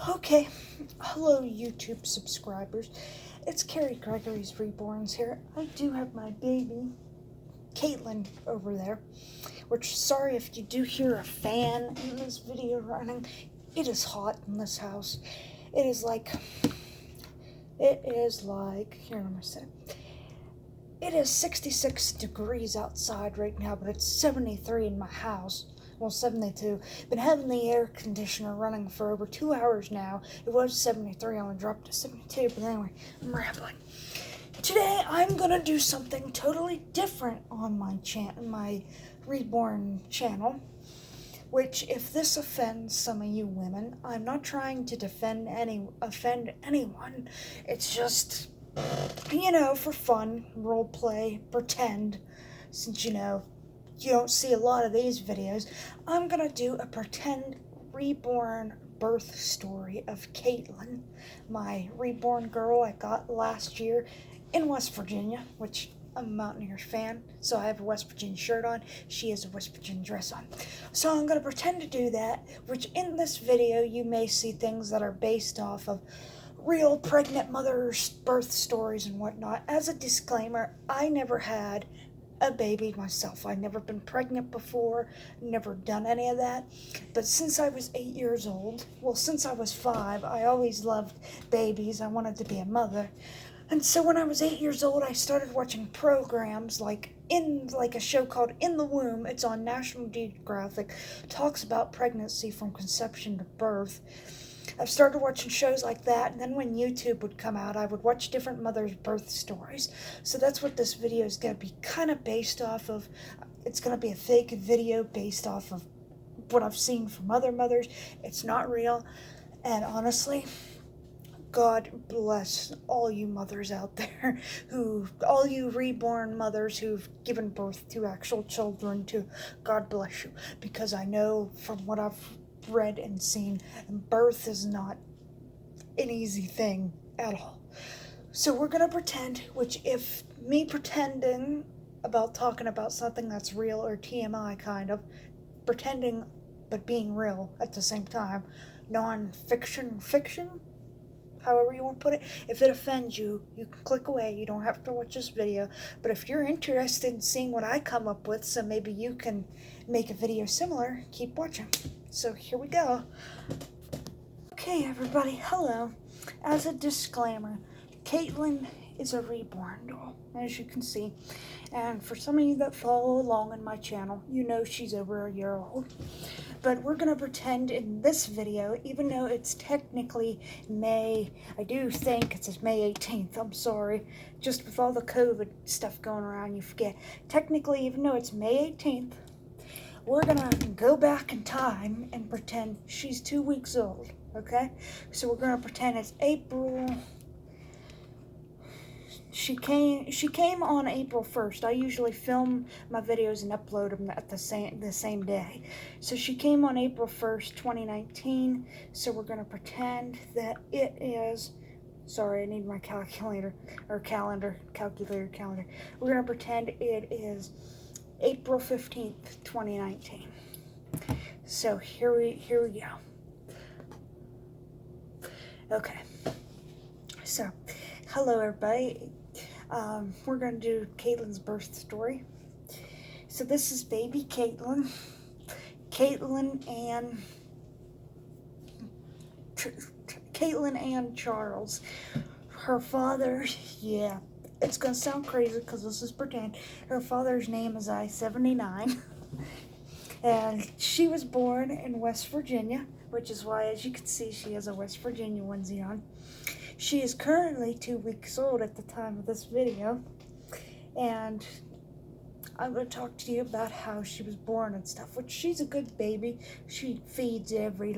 Okay, hello YouTube subscribers. It's Carrie Gregory's Reborns here. I do have my baby, Katelyn, over there. Which, sorry if you do hear a fan in this video running. It is hot in this house. It is like, here let me say. It is 66 degrees outside right now, but it's 73 in my house. Well, 72. Been having the air conditioner running for over 2 hours now. It was 73, only dropped to 72, but anyway, I'm rambling. Today, I'm gonna do something totally different on my Reborn channel, which, if this offends some of you women, I'm not trying to offend anyone. It's just, for fun, role play, pretend, since, you don't see a lot of these videos. I'm gonna do a pretend reborn birth story of Katelyn, my reborn girl I got last year in West Virginia, which I'm a Mountaineers fan, so I have a West Virginia shirt on. She has a West Virginia dress on. So I'm gonna pretend to do that, which in this video you may see things that are based off of real pregnant mothers' birth stories and whatnot. As a disclaimer, I never had a baby myself. I've never been pregnant before, never done any of that. But since I was 8 years old, since I was 5, I always loved babies. I wanted to be a mother. And so when I was 8 years old, I started watching programs like a show called In the Womb. It's on National Geographic. Talks about pregnancy from conception to birth. I've started watching shows like that, and then when YouTube would come out, I would watch different mothers' birth stories. So that's what this video is going to be kind of based off of. It's going to be a fake video based off of what I've seen from other mothers. It's not real, and honestly, God bless all you mothers out there, all you reborn mothers who've given birth to actual children, God bless you, because I know from what I've read and seen, birth is not an easy thing at all. So we're gonna pretend, which if me pretending about talking about something that's real or TMI kind of, pretending but being real at the same time, non-fiction, fiction, however you want to put it. If it offends you, you can click away. You don't have to watch this video. But if you're interested in seeing what I come up with, so maybe you can make a video similar, keep watching. So here we go. Okay, everybody, hello. As a disclaimer, Katelyn is a reborn doll, as you can see. And for some of you that follow along in my channel, you know she's over a year old. But we're going to pretend in this video, even though it's technically May, I do think it's May 18th, I'm sorry. Just with all the COVID stuff going around, you forget. Technically, even though it's May 18th, we're going to go back in time and pretend she's 2 weeks old, okay? So we're going to pretend it's April. She came on April 1st. I usually film my videos and upload them at the same day. So she came on April 1st, 2019. So we're going to pretend that it is, sorry, I need my calculator. We're going to pretend it is April 15th, 2019. So here we go. Okay. So, hello everybody. We're going to do Katelyn's birth story. So this is baby Katelyn. Katelyn and Charles. Her father, yeah, it's going to sound crazy because this is pretend. Her father's name is I-79. And she was born in West Virginia, which is why, as you can see, she has a West Virginia onesie on. She is currently 2 weeks old at the time of this video, and I'm going to talk to you about how she was born and stuff, which she's a good baby. She feeds every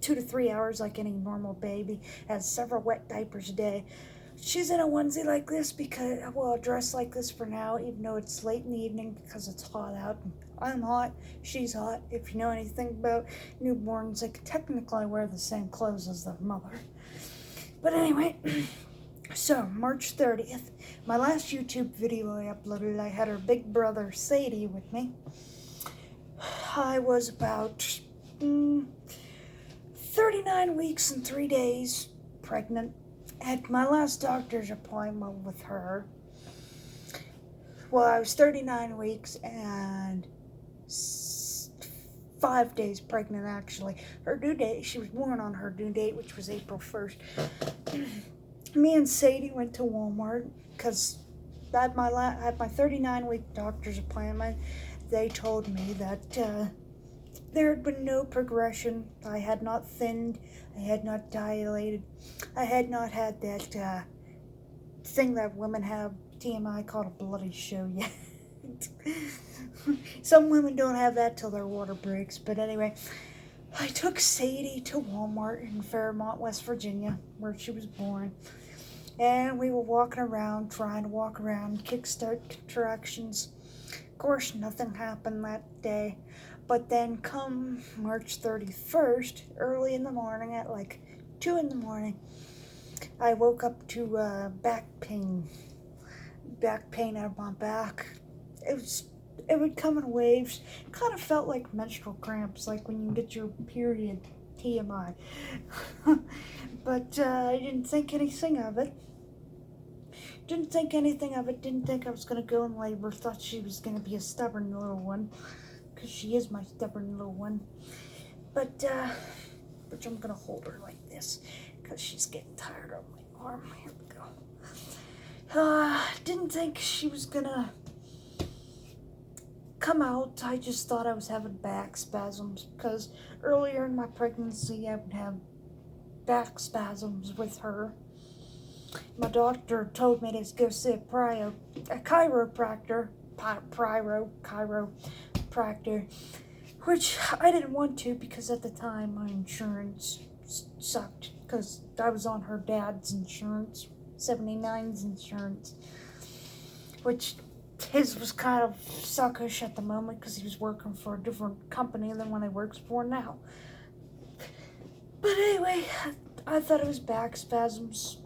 2 to 3 hours like any normal baby, has several wet diapers a day. She's in a onesie like this because, dressed like this for now, even though it's late in the evening because it's hot out. I'm hot, she's hot. If you know anything about newborns, they can technically wear the same clothes as their mother. But anyway, so March 30th, my last YouTube video I uploaded, I had her big brother Sadie with me. I was about 39 weeks and 3 days pregnant. Had my last doctor's appointment with her. Well, I was 39 weeks and 5 days pregnant, actually. Her due date, she was born on her due date, which was April 1st. Me and Sadie went to Walmart because at my 39-week doctor's appointment, they told me that there had been no progression. I had not thinned. I had not dilated. I had not had that thing that women have, TMI, called a bloody show yet. Some women don't have that till their water breaks. But anyway, I took Sadie to Walmart in Fairmont, West Virginia, where she was born. And we were walking around, trying to walk around, kickstart contractions. Of course, nothing happened that day. But then come March 31st, early in the morning, at like 2 in the morning, I woke up to back pain out of my back. It would come in waves. It kind of felt like menstrual cramps, like when you get your period, TMI. But I didn't think anything of it. Didn't think I was going to go in labor. Thought she was going to be a stubborn little one. Because she is my stubborn little one. But I'm going to hold her like this. Because she's getting tired of my arm. Here we go. Didn't think she was going to come out. I just thought I was having back spasms. Because earlier in my pregnancy, I would have back spasms with her. My doctor told me to go see a chiropractor, which I didn't want to because at the time my insurance sucked because I was on her dad's insurance, 79's insurance, which his was kind of suckish at the moment because he was working for a different company than one he works for now. But anyway, I thought it was back spasms.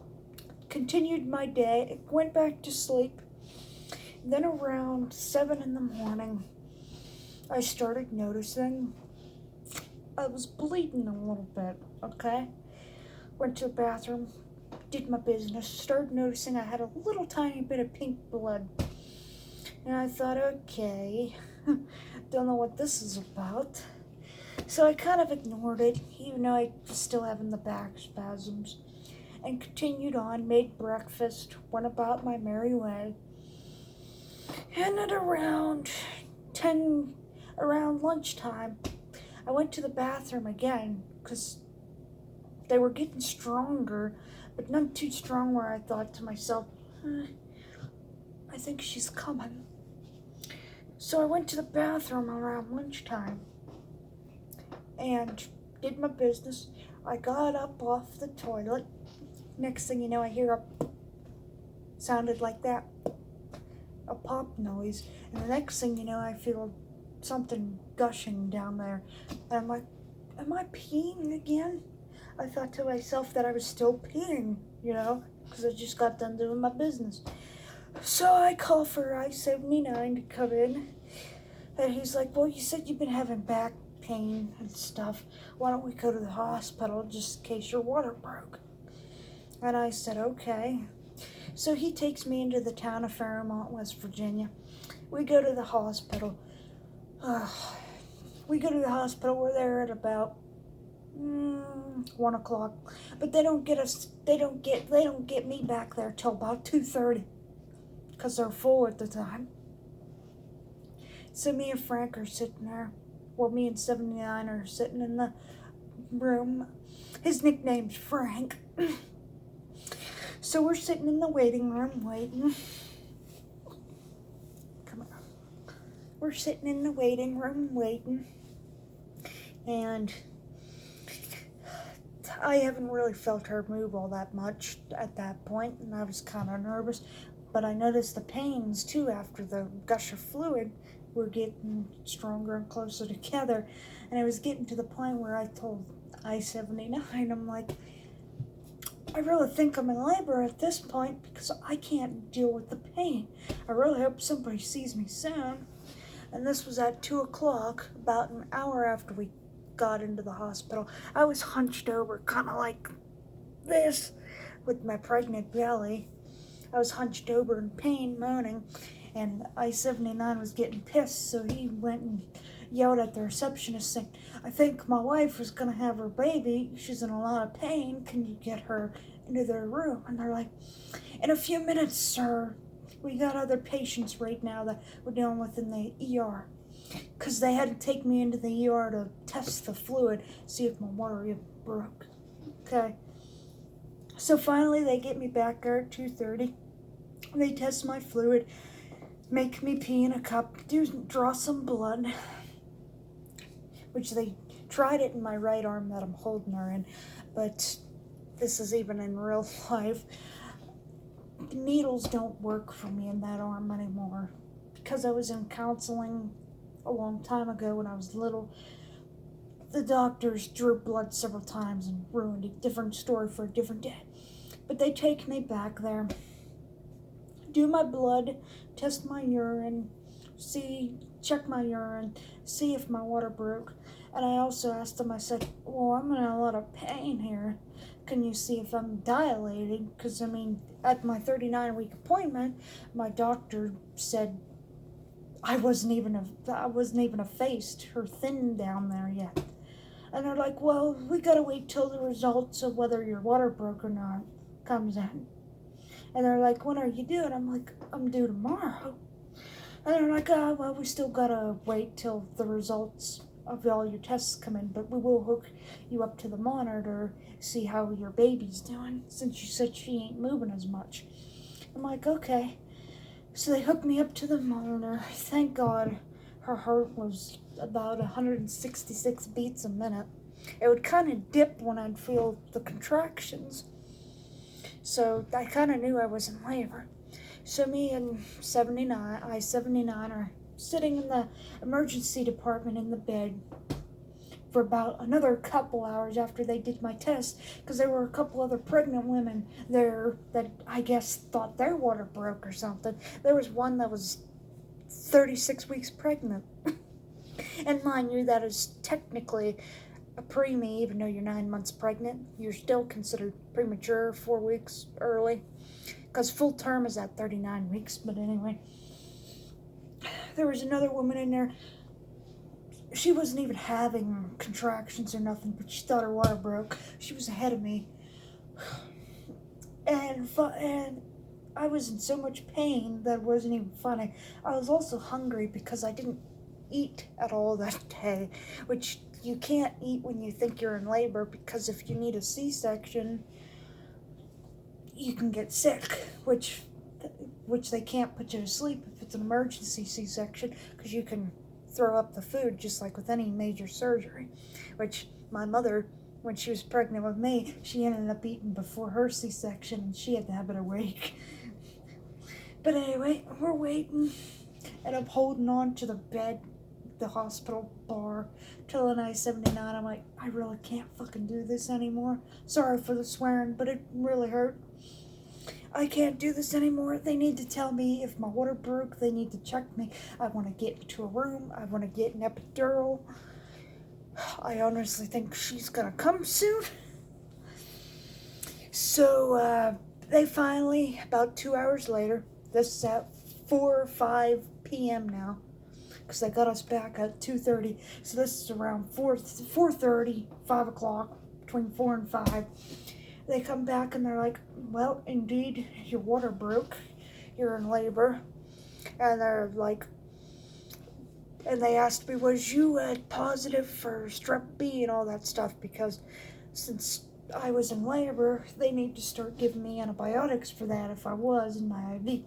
Continued my day, went back to sleep. Then around 7 in the morning, I started noticing I was bleeding a little bit, okay? Went to the bathroom, did my business, started noticing I had a little tiny bit of pink blood. And I thought, okay, don't know what this is about. So I kind of ignored it, even though I was still having the back spasms. And continued on, made breakfast, went about my merry way. And at around lunchtime, I went to the bathroom again, because they were getting stronger, but not too strong where I thought to myself, I think she's coming. So I went to the bathroom around lunchtime, and did my business. I got up off the toilet. Next thing you know, I hear sounded like that, a pop noise. And the next thing you know, I feel something gushing down there. And I'm like, am I peeing again? I thought to myself that I was still peeing, because I just got done doing my business. So I call for I-79 to come in. And he's like, well, you said you've been having back pain and stuff. Why don't we go to the hospital just in case your water broke? And I said, okay. So he takes me into the town of Fairmont, West Virginia. We go to the hospital. We're there at about 1 o'clock. But they don't get me back there till about 2:30. Because they're full at the time. So me and Frank are sitting there. Well, me and 79 are sitting in the room. His nickname's Frank. So we're sitting in the waiting room waiting. Come on. We're sitting in the waiting room waiting. And I haven't really felt her move all that much at that point, and I was kind of nervous. But I noticed the pains, too, after the gush of fluid were getting stronger and closer together. And I was getting to the point where I told I-79, I'm like, I really think I'm in labor at this point because I can't deal with the pain. I really hope somebody sees me soon. And this was at 2 o'clock, about an hour after we got into the hospital, I was hunched over, kind of like this, with my pregnant belly. I was hunched over in pain, moaning, and I-79 was getting pissed, so he went and yelled at the receptionist saying, I think my wife was going to have her baby. She's in a lot of pain. Can you get her into their room? And they're like, in a few minutes, sir. We got other patients right now that we're dealing with in the ER. Because they had to take me into the ER to test the fluid, see if my water broke. Okay. So finally they get me back there at 2:30. They test my fluid, make me pee in a cup, draw some blood, which they tried it in my right arm that I'm holding her in, but this is even in real life. Needles don't work for me in that arm anymore. Because I was in counseling a long time ago when I was little, the doctors drew blood several times and ruined a different story for a different day. But they take me back there, do my blood, test my urine, check my urine, see if my water broke. And I also asked them, I said, well, I'm in a lot of pain here. Can you see if I'm dilated? Because, I mean, at my 39-week appointment, my doctor said I wasn't even effaced or thin down there yet. And they're like, well, we gotta wait till the results of whether your water broke or not comes in. And they're like, when are you due? And I'm like, I'm due tomorrow. And they're like, well, we still gotta wait till the results of all your tests come in, but we will hook you up to the monitor, see how your baby's doing, since you said she ain't moving as much. I'm like, okay. So they hooked me up to the monitor. Thank God her heart was about 166 beats a minute. It would kind of dip when I'd feel the contractions. So I kind of knew I was in labor. So me and I-79 are sitting in the emergency department in the bed for about another couple hours after they did my test, because there were a couple other pregnant women there that I guess thought their water broke or something. There was one that was 36 weeks pregnant. And mind you, that is technically a preemie, even though you're 9 months pregnant. You're still considered premature, 4 weeks early, because full term is at 39 weeks. But anyway, there was another woman in there. She wasn't even having contractions or nothing, but she thought her water broke. She was ahead of me. And I was in so much pain that it wasn't even funny. I was also hungry because I didn't eat at all that day, which you can't eat when you think you're in labor, because if you need a C-section, you can get sick, which they can't put you to sleep if it's an emergency C-section, because you can throw up the food just like with any major surgery, which my mother, when she was pregnant with me, she ended up eating before her C-section, and she had to have it awake. But anyway, we're waiting, and I'm holding on to the bed, the hospital bar, till an I-79. I'm like, I really can't fucking do this anymore. Sorry for the swearing, but it really hurt. I can't do this anymore. They need to tell me if my water broke. They need to check me. I want to get into a room. I want to get an epidural. I honestly think she's gonna come soon. So they finally, about 2 hours later, this is at 4 or 5 p.m. now, because they got us back at 2:30. So this is around 4:30, 5 o'clock, between 4 and 5. They come back and they're like, well, indeed, your water broke. You're in labor. And they're like, and they asked me, was you positive for strep B and all that stuff? Because since I was in labor, they need to start giving me antibiotics for that if I was in my IV.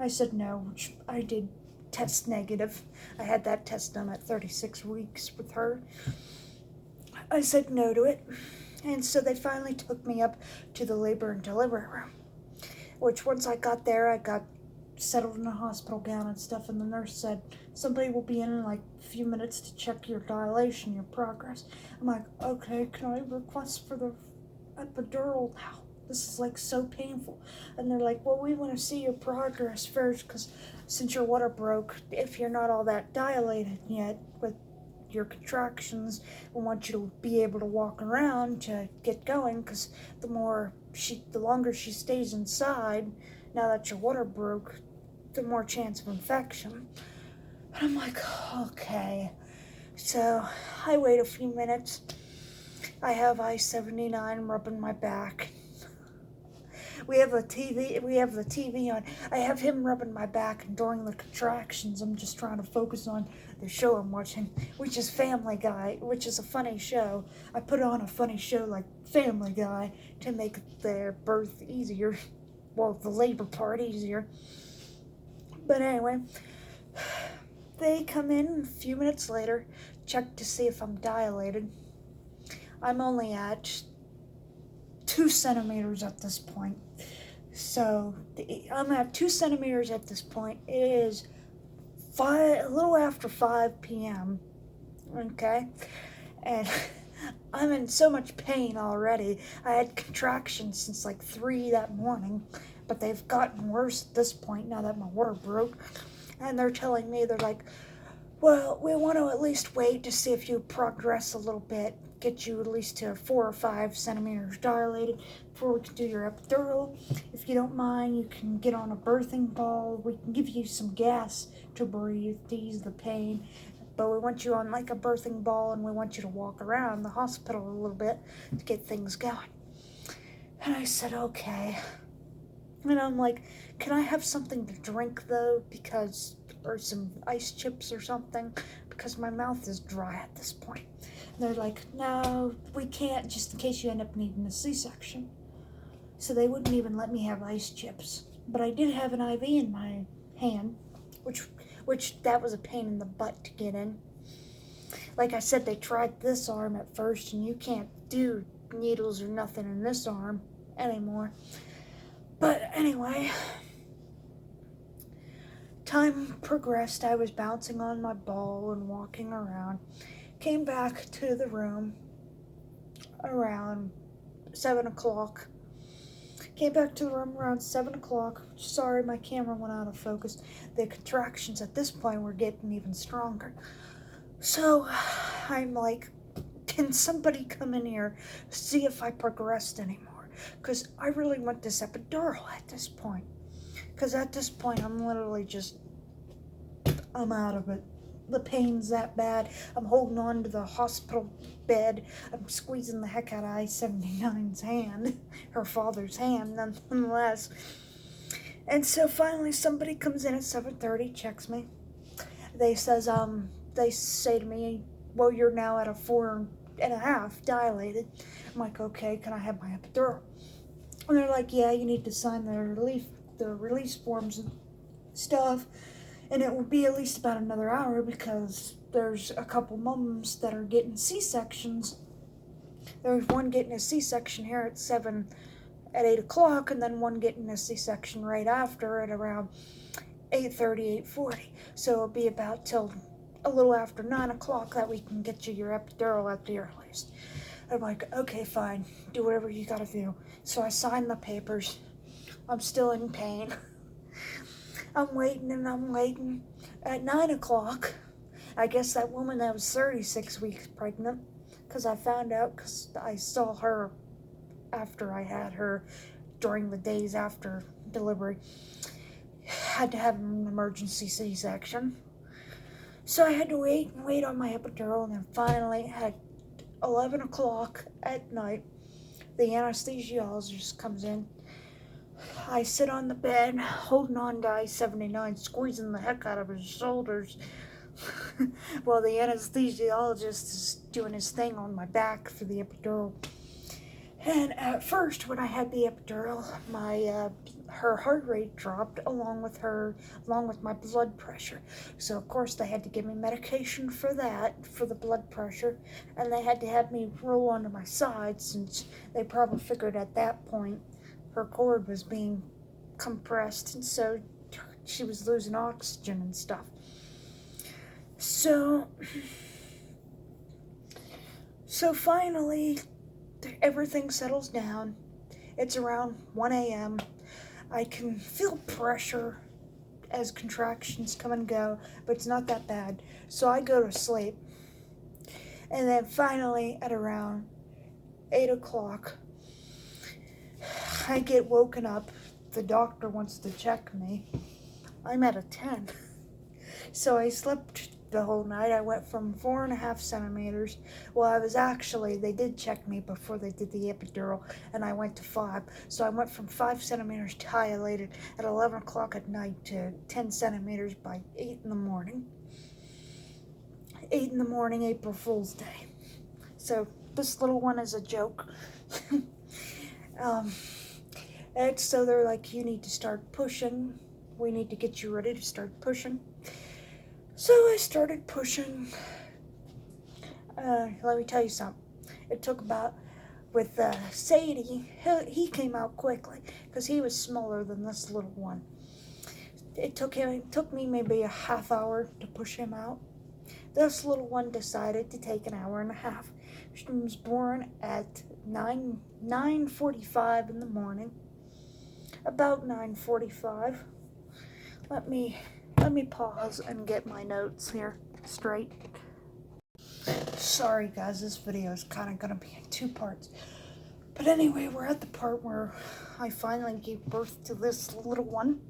I said no, which I did test negative. I had that test done at 36 weeks with her. I said no to it. And so they finally took me up to the labor and delivery room, which once I got there, I got settled in a hospital gown and stuff, and the nurse said, somebody will be in like a few minutes to check your dilation, your progress. I'm like, okay, can I request for the epidural now? This is like so painful. And they're like, well, we want to see your progress first, because since your water broke, if you're not all that dilated yet with your contractions. We want you to be able to walk around to get going, because the longer she stays inside, now that your water broke, the more chance of infection. And I'm like, okay. So I wait a few minutes. I have I-79 rubbing my back. We have the TV on. I have him rubbing my back, and during the contractions, I'm just trying to focus on the show I'm watching, which is Family Guy, which is a funny show. I put on a funny show like Family Guy to make their birth easier. Well, the labor part easier. But anyway, they come in a few minutes later, check to see if I'm dilated. I'm only at 2 centimeters at this point. So I'm at 2 centimeters at this point. It is a little after 5 p.m. Okay? And I'm in so much pain already. I had contractions since like 3 that morning, but they've gotten worse at this point now that my water broke. And they're telling me, they're like, well, we want to at least wait to see if you progress a little bit, get you at least to 4 or 5 centimeters dilated before we can do your epidural. If you don't mind, you can get on a birthing ball. We can give you some gas to breathe to ease the pain. But we want you on like a birthing ball, and we want you to walk around the hospital a little bit to get things going. And I said, okay. And I'm like, can I have something to drink though? Or some ice chips or something, because my mouth is dry at this point. And they're like, no, we can't, just in case you end up needing a C-section. So they wouldn't even let me have ice chips. But I did have an IV in my hand, which that was a pain in the butt to get in. Like I said, they tried this arm at first, and you can't do needles or nothing in this arm anymore. But anyway, time progressed. I was bouncing on my ball and walking around. Came back to the room around 7 o'clock. Sorry, my camera went out of focus. The contractions at this point were getting even stronger. So I'm like, can somebody come in here, see if I progressed anymore? Because I really want this epidural at this point. Because at this point, I'm literally I'm out of it. The pain's that bad. I'm holding on to the hospital bed. I'm squeezing the heck out of I-79's hand, her father's hand, nonetheless. And so finally, somebody comes in at 7:30, checks me. They say to me, well, you're now at a 4.5 dilated. I'm like, okay, can I have my epidural? And they're like, yeah, you need to sign the release forms and stuff, and it will be at least about another hour, because there's a couple moms that are getting C-sections. There's one getting a C-section here at 8 o'clock, and then one getting a C-section right after at around 8:30, 8:40. So it'll be about till a little after 9 o'clock that we can get you your epidural at the earliest. I'm like, okay, fine, do whatever you gotta do. So I signed the papers. I'm still in pain. I'm waiting. At 9 o'clock, I guess that woman that was 36 weeks pregnant, because I found out, because I saw her after I had her during the days after delivery, had to have an emergency C-section. So I had to wait on my epidural, and then finally at 11 o'clock at night, the anesthesiologist comes in. I sit on the bed, holding on to I-79, squeezing the heck out of his shoulders, while the anesthesiologist is doing his thing on my back for the epidural. And at first, when I had the epidural, her heart rate dropped along with my blood pressure. So of course they had to give me medication for that, for the blood pressure, and they had to have me roll onto my side, since they probably figured at that point her cord was being compressed, and so she was losing oxygen and stuff. So finally, everything settles down. It's around 1 a.m. I can feel pressure as contractions come and go, but it's not that bad. So I go to sleep. And then finally at around 8 o'clock, I get woken up. The doctor wants to check me. I'm at a 10. So I slept the whole night. I went from 4.5 centimeters. Well, they did check me before they did the epidural, and I went to 5. So I went from 5 centimeters dilated at 11 o'clock at night to 10 centimeters by 8 in the morning. 8 in the morning, April Fool's Day. So this little one is a joke. And so they're like, you need to start pushing. We need to get you ready to start pushing. So I started pushing. Let me tell you something. It took about, with Sadie, he came out quickly because he was smaller than this little one. It took me maybe a half hour to push him out. This little one decided to take an hour and a half. She was born at 9:45 in the morning. About 9:45. Let me pause and get my notes here straight. Sorry guys, this video is kind of gonna be in 2 parts. But anyway, we're at the part where I finally gave birth to this little one.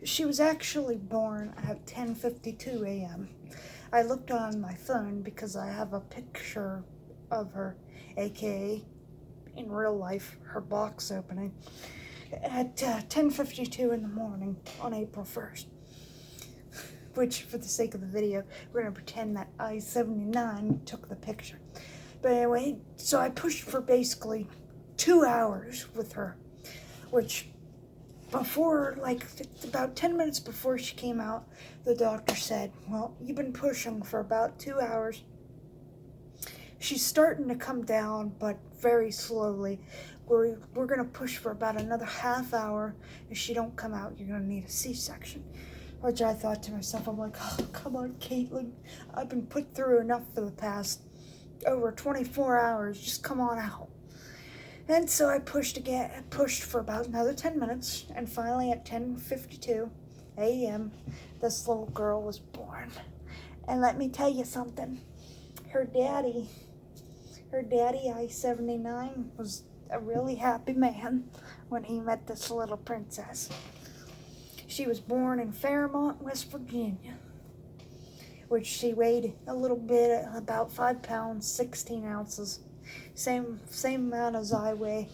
She was actually born at 10:52 a.m. I looked on my phone because I have a picture of her, aka in real life, her box opening, at 10:52 in the morning on April 1st. Which, for the sake of the video, we're going to pretend that I-79 took the picture. But anyway, so I pushed for basically 2 hours with her, which before, like about 10 minutes before she came out, the doctor said, well, you've been pushing for about 2 hours. She's starting to come down, but very slowly. We're going to push for about another half hour. If she don't come out, you're going to need a C-section. Which I thought to myself, I'm like, oh, come on, Katelyn. I've been put through enough for the past over 24 hours. Just come on out. And so I pushed again. I pushed for about another 10 minutes. And finally at 10:52 a.m., this little girl was born. And let me tell you something. Her daddy, I-79, was a really happy man when he met this little princess. She was born in Fairmont, West Virginia, which she weighed a little bit, about 5 pounds, 16 ounces, same amount as I weigh.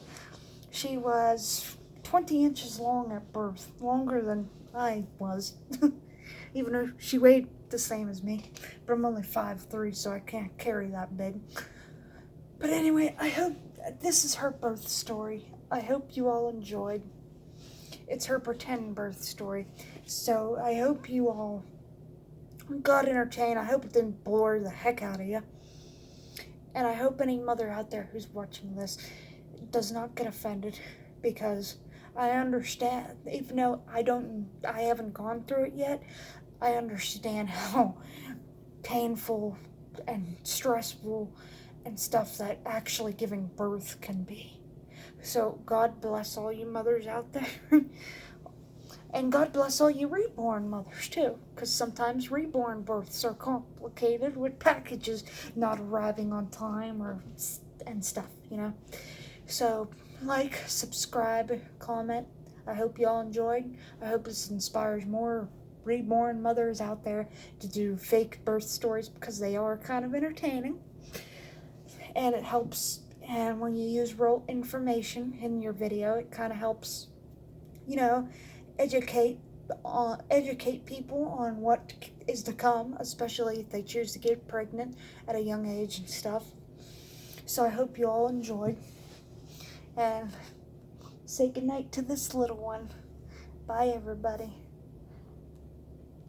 She was 20 inches long at birth, longer than I was, even though she weighed the same as me, but I'm only 5'3", so I can't carry that big. But anyway, I hope this is her birth story. I hope you all enjoyed. It's her pretend birth story. So I hope you all got entertained. I hope it didn't bore the heck out of you. And I hope any mother out there who's watching this does not get offended, because I understand, even though I haven't gone through it yet, I understand how painful and stressful and stuff that actually giving birth can be. So God bless all you mothers out there. And God bless all you reborn mothers too, because sometimes reborn births are complicated with packages not arriving on time and stuff, you know. So like, subscribe, comment. I hope you all enjoyed. I hope this inspires more reborn mothers out there to do fake birth stories, because they are kind of entertaining. And it helps. And when you use real information in your video, it kind of helps, you know, educate people on what is to come, especially if they choose to get pregnant at a young age and stuff. So I hope you all enjoyed. And say goodnight to this little one. Bye, everybody.